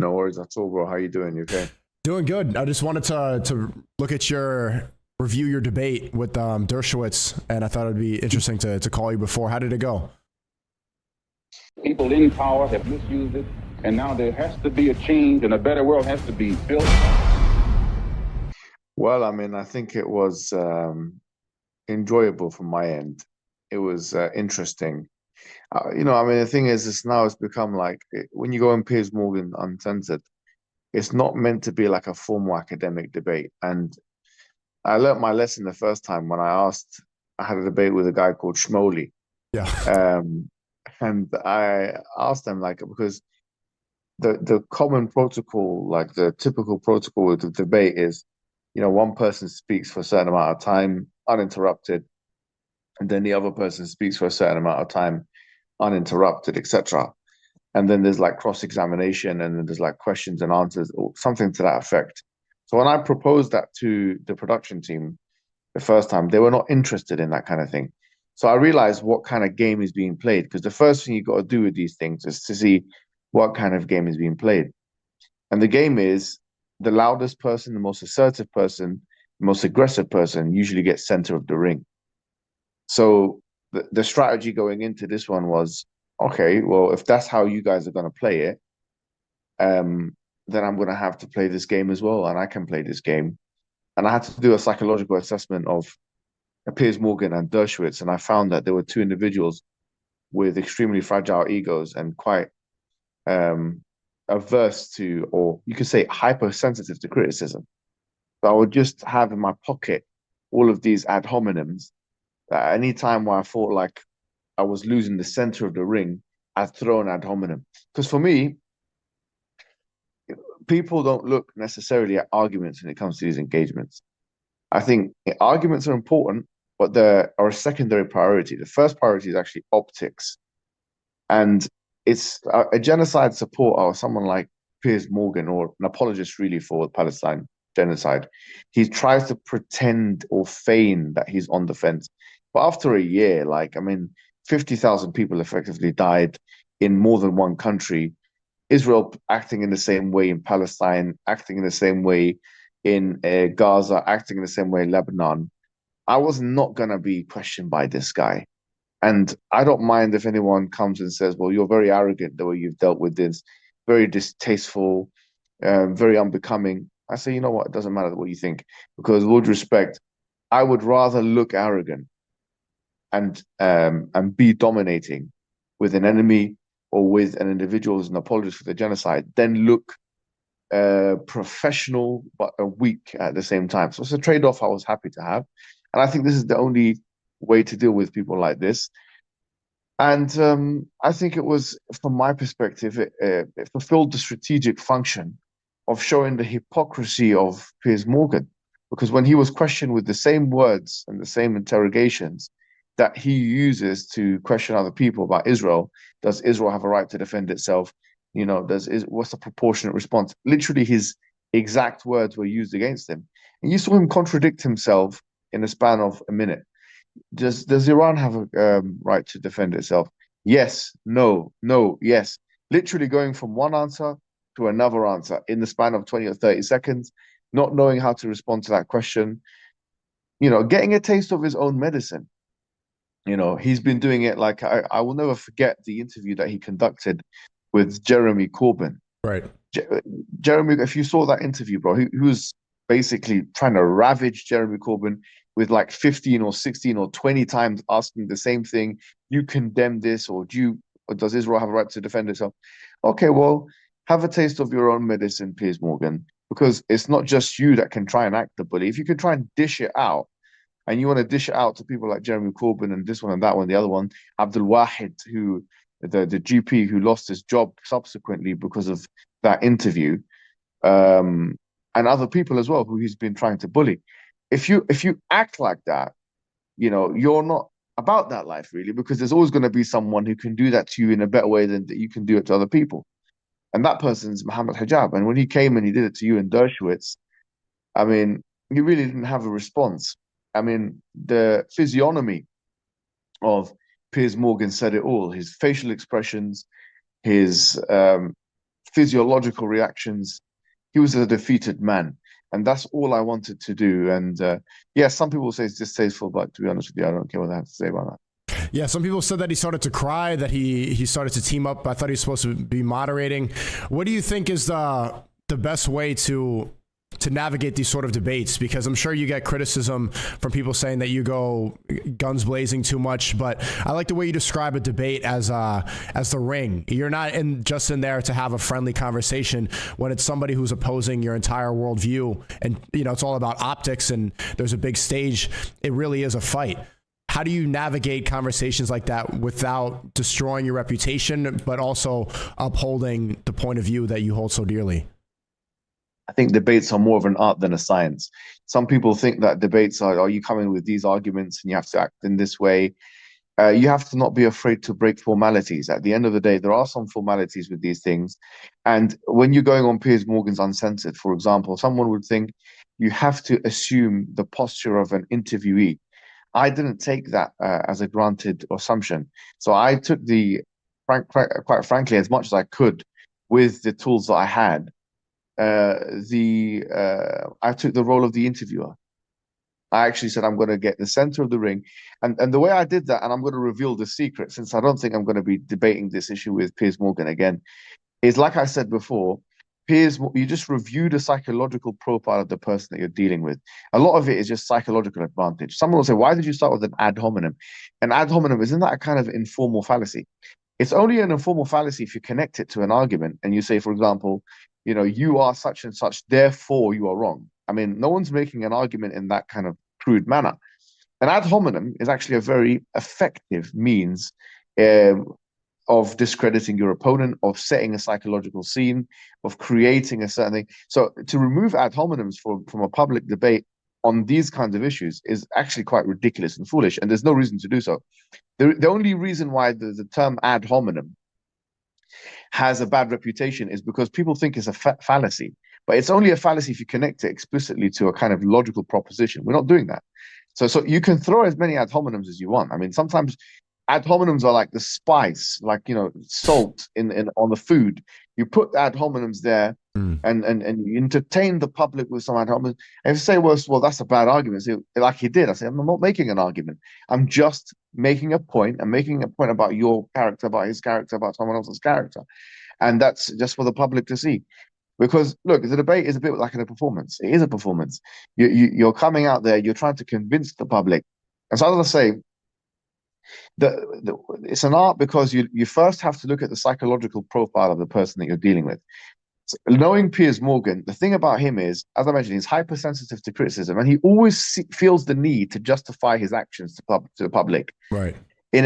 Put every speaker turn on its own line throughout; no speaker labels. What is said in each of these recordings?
No worries at all, bro. How you doing? You okay?
Doing good. I just wanted to look at your review your debate with Dershowitz, and I thought it'd be interesting to call you before. How did it go?
People in power have misused it, and now there has to be a change, and a better world has to be built.
Well, I mean, I think it was enjoyable from my end. It was interesting. I mean, the thing is, it's become like when you go on Piers Morgan Uncensored, it's not meant to be like a formal academic debate. And I learnt my lesson the first time when I had a debate with a guy called Shmoli.
Yeah.
Um, and I asked him, like, because the common protocol, like the typical protocol with the debate is, one person speaks for a certain amount of time uninterrupted, and then the other person speaks for a certain amount of time uninterrupted, etc. And then there's like cross-examination, and then there's like questions and answers, or something to that effect. So when I proposed that to the production team the first time, they were not interested in that kind of thing. So I realized what kind of game is being played, because the first thing you got to do with these things is to see what kind of game is being played. And the game is the loudest person, the most assertive person, the most aggressive person usually gets center of the ring. So the strategy going into this one was, okay, well, if that's how you guys are going to play it, then I'm going to have to play this game as well, and I can play this game. And I had to do a psychological assessment of Piers Morgan and Dershowitz, and I found that there were two individuals with extremely fragile egos and quite um, averse to, or you could say hypersensitive to criticism. So I would just have in my pocket all of these ad hominems that any time where I thought like I was losing the center of the ring, I'd throw an ad hominem. Because for me, people don't look necessarily at arguments when it comes to these engagements. I think arguments are important, but they are a secondary priority. The first priority is actually optics. And it's a genocide supporter or someone like Piers Morgan, or an apologist really for Palestine genocide. He tries to pretend or feign that he's on the fence. But after a year, like, I mean, 50,000 people effectively died in more than one country. Israel acting in the same way in Palestine, acting in the same way in Gaza, acting in the same way in Lebanon. I was not going to be questioned by this guy. And I don't mind if anyone comes and says, well, you're very arrogant the way you've dealt with this, very distasteful, very unbecoming. I say, you know what? It doesn't matter what you think, because with all due respect, I would rather look arrogant and be dominating with an enemy or with an individual who's an apologist for the genocide than look professional but weak at the same time. So it's a trade-off I was happy to have. And I think this is the only way to deal with people like this. And I think it was, from my perspective, it fulfilled the strategic function of showing the hypocrisy of Piers Morgan. Because when he was questioned with the same words and the same interrogations that he uses to question other people about Israel, does Israel have a right to defend itself? What's the proportionate response? Literally, his exact words were used against him. And you saw him contradict himself in the span of a minute. Does Iran have a right to defend itself? Yes, no, no, yes. Literally going from one answer to another answer in the span of 20 or 30 seconds, not knowing how to respond to that question, getting a taste of his own medicine. He's been doing it, like, I will never forget the interview that he conducted with Jeremy Corbyn.
Right.
Jeremy, if you saw that interview, bro, he was basically trying to ravage Jeremy Corbyn with like 15 or 16 or 20 times asking the same thing. You condemn this, or does Israel have a right to defend itself? Okay, well, have a taste of your own medicine, Piers Morgan, because it's not just you that can try and act the bully. If you can try and dish it out, and you want to dish it out to people like Jeremy Corbyn and this one and that one, the other one, Abdul Wahid, the GP who lost his job subsequently because of that interview, and other people as well who he's been trying to bully. If you act like that, you're not about that life really, because there's always going to be someone who can do that to you in a better way than that you can do it to other people. And that person's Muhammad Hijab. And when he came and he did it to you in Dershowitz, I mean, he really didn't have a response. I mean, the physiognomy of Piers Morgan said it all. His facial expressions, his physiological reactions. He was a defeated man. And that's all I wanted to do. And yeah, some people say it's distasteful, but to be honest with you, I don't care what I have to say about that.
Yeah, some people said that he started to cry, that he started to team up. I thought he was supposed to be moderating. What do you think is the best way to navigate these sort of debates? Because I'm sure you get criticism from people saying that you go guns blazing too much, but I like the way you describe a debate as the ring. You're not just in there to have a friendly conversation when it's somebody who's opposing your entire worldview, and it's all about optics and there's a big stage. It really is a fight. How do you navigate conversations like that without destroying your reputation, but also upholding the point of view that you hold so dearly?
I think debates are more of an art than a science. Some people think that debates are you coming with these arguments and you have to act in this way. You have to not be afraid to break formalities. At the end of the day, there are some formalities with these things. And when you're going on Piers Morgan's Uncensored, for example, someone would think you have to assume the posture of an interviewee. I didn't take that as a granted assumption. So I took quite frankly, as much as I could with the tools that I had, I took the role of the interviewer. I actually said, I'm going to get the center of the ring. And the way I did that, and I'm going to reveal the secret, since I don't think I'm going to be debating this issue with Piers Morgan again, is like I said before, you just review the psychological profile of the person that you're dealing with. A lot of it is just psychological advantage. Someone will say, why did you start with an ad hominem? An ad hominem, isn't that a kind of informal fallacy? It's only an informal fallacy if you connect it to an argument and you say, for example, you are such and such, therefore you are wrong. I mean, no one's making an argument in that kind of crude manner. An ad hominem is actually a very effective means of discrediting your opponent, of setting a psychological scene, of creating a certain thing. So to remove ad hominems from a public debate on these kinds of issues is actually quite ridiculous and foolish, and there's no reason to do so. The only reason why the term ad hominem has a bad reputation is because people think it's a fallacy, but it's only a fallacy if you connect it explicitly to a kind of logical proposition. We're not doing that. So you can throw as many ad hominems as you want. I mean, sometimes ad hominems are like the spice, like salt on the food. You put ad hominems there, and you entertain the public with some ad hominems. And if you say, well, that's a bad argument, so, like he did, I say, I'm not making an argument. I'm just making a point. I'm making a point about your character, about his character, about someone else's character, and that's just for the public to see. Because look, the debate is a bit like a performance. It is a performance. You're coming out there. You're trying to convince the public, and so as I say, it's an art because you first have to look at the psychological profile of the person that you're dealing with. So knowing Piers Morgan, the thing about him is, as I mentioned, he's hypersensitive to criticism, and he always feels the need to justify his actions to the public.
Right.
I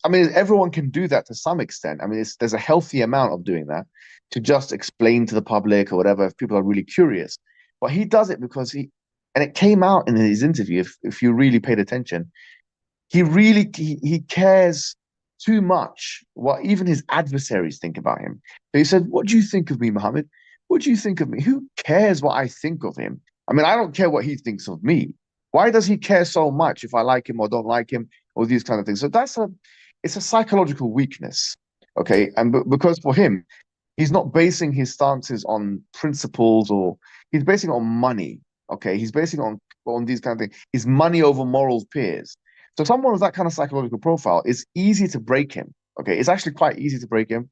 mean, everyone can do that to some extent. I mean, there's a healthy amount of doing that to just explain to the public or whatever if people are really curious. But he does it because and it came out in his interview, if you really paid attention, he cares too much what even his adversaries think about him. So he said, what do you think of me, Mohammed? What do you think of me? Who cares what I think of him? I mean, I don't care what he thinks of me. Why does he care so much if I like him or don't like him or these kind of things? So it's a psychological weakness, okay? And because for him, he's not basing his stances on principles, or he's basing it on money, okay? He's basing it on these kind of things. He's money over morals peers. So someone with that kind of psychological profile, it's easy to break him, okay? It's actually quite easy to break him.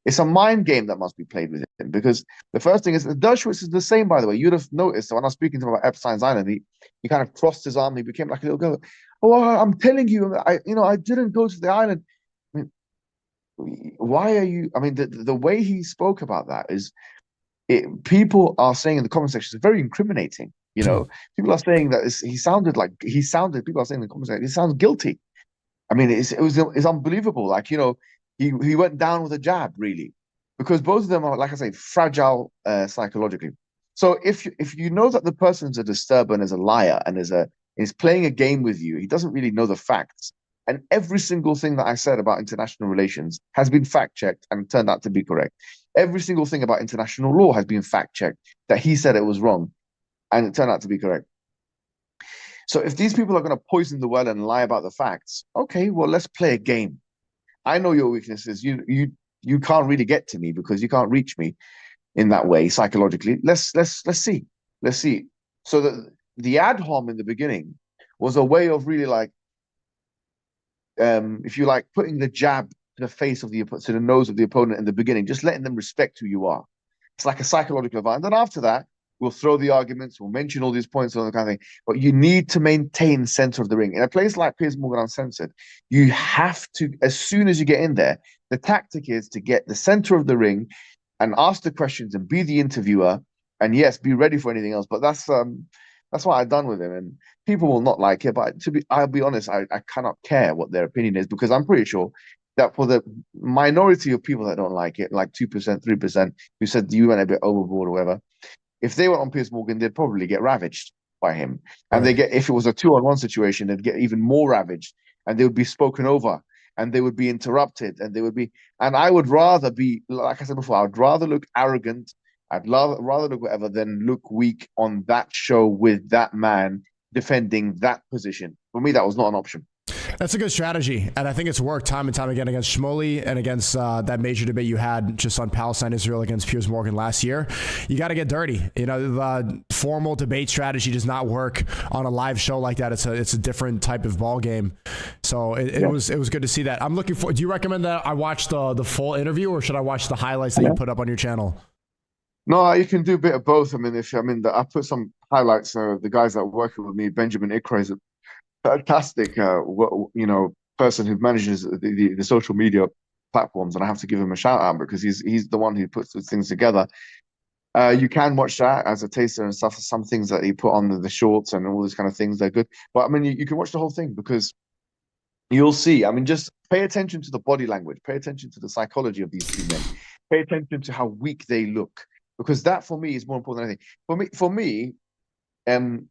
It's a mind game that must be played with him, because the first thing is, Dershowitz is the same, by the way. You'd have noticed that when I was speaking to him about Epstein's Island, he kind of crossed his arm, he became like a little girl. Oh, I'm telling you, I didn't go to the island. I mean, why are you? I mean, the way he spoke about that is, people are saying in the comment section, it's very incriminating. People are saying that he sounded. People are saying in the comment section, he sounds guilty. I mean, it's unbelievable. Like, he went down with a jab, really, because both of them are, like I say, fragile psychologically. So if you know that the person's a disturber and is a liar and is playing a game with you, he doesn't really know the facts. And every single thing that I said about international relations has been fact-checked and turned out to be correct. Every single thing about international law has been fact-checked, that he said it was wrong, and it turned out to be correct. So if these people are going to poison the well and lie about the facts, okay, well, let's play a game. I know your weaknesses. You you can't really get to me because you can't reach me in that way psychologically. Let's see. So the ad hom in the beginning was a way of really like, if you like, putting the jab to the face of to the nose of the opponent in the beginning, just letting them respect who you are. It's like a psychological advantage. And then after that, we'll throw the arguments, we'll mention all these points and all that kind of thing. But you need to maintain center of the ring. In a place like Piers Morgan Uncensored, you have to, as soon as you get in there, the tactic is to get the center of the ring and ask the questions and be the interviewer. And yes, be ready for anything else. But that's what I've done with him. And people will not like it. But I'll be honest, I cannot care what their opinion is, because I'm pretty sure that for the minority of people that don't like it, like 2%, 3%, who said you went a bit overboard or whatever, if they went on Piers Morgan, they'd probably get ravaged by him. And
Right.
if it was a 2-on-1 situation, they'd get even more ravaged, and they would be spoken over, and they would be interrupted, and and I would rather be, like I said before, I would rather look arrogant, I'd rather look whatever than look weak on that show with that man defending that position. For me, that was not an option.
That's a good strategy, and I think it's worked time and time again against Shmuley and against that major debate you had just on Palestine, Israel against Piers Morgan last year. You got to get dirty. You know, the formal debate strategy does not work on a live show like that. It's a different type of ball game. So it was good to see that. I'm looking for. Do you recommend that I watch the full interview, or should I watch the highlights that you put up on your channel?
No, you can do a bit of both. I mean, I put some highlights. The guys that are working with me, Benjamin Ikra is fantastic, person who manages the social media platforms, and I have to give him a shout out because he's the one who puts those things together. You can watch that as a taster and stuff. Some things that he put on the shorts and all these kind of things, they're good. But I mean, you can watch the whole thing because you'll see. I mean, just pay attention to the body language, pay attention to the psychology of these two men, pay attention to how weak they look, because that for me is more important than anything. For me,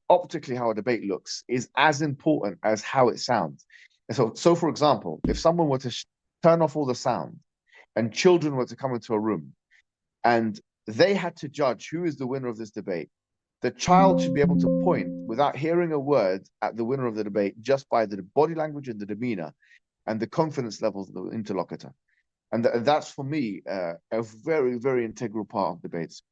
optically how a debate looks is as important as how it sounds. And so for example, if someone were to turn off all the sound and children were to come into a room and they had to judge who is the winner of this debate, the child should be able to point without hearing a word at the winner of the debate just by the body language and the demeanor and the confidence levels of the interlocutor. And that's for me a very, very integral part of debates.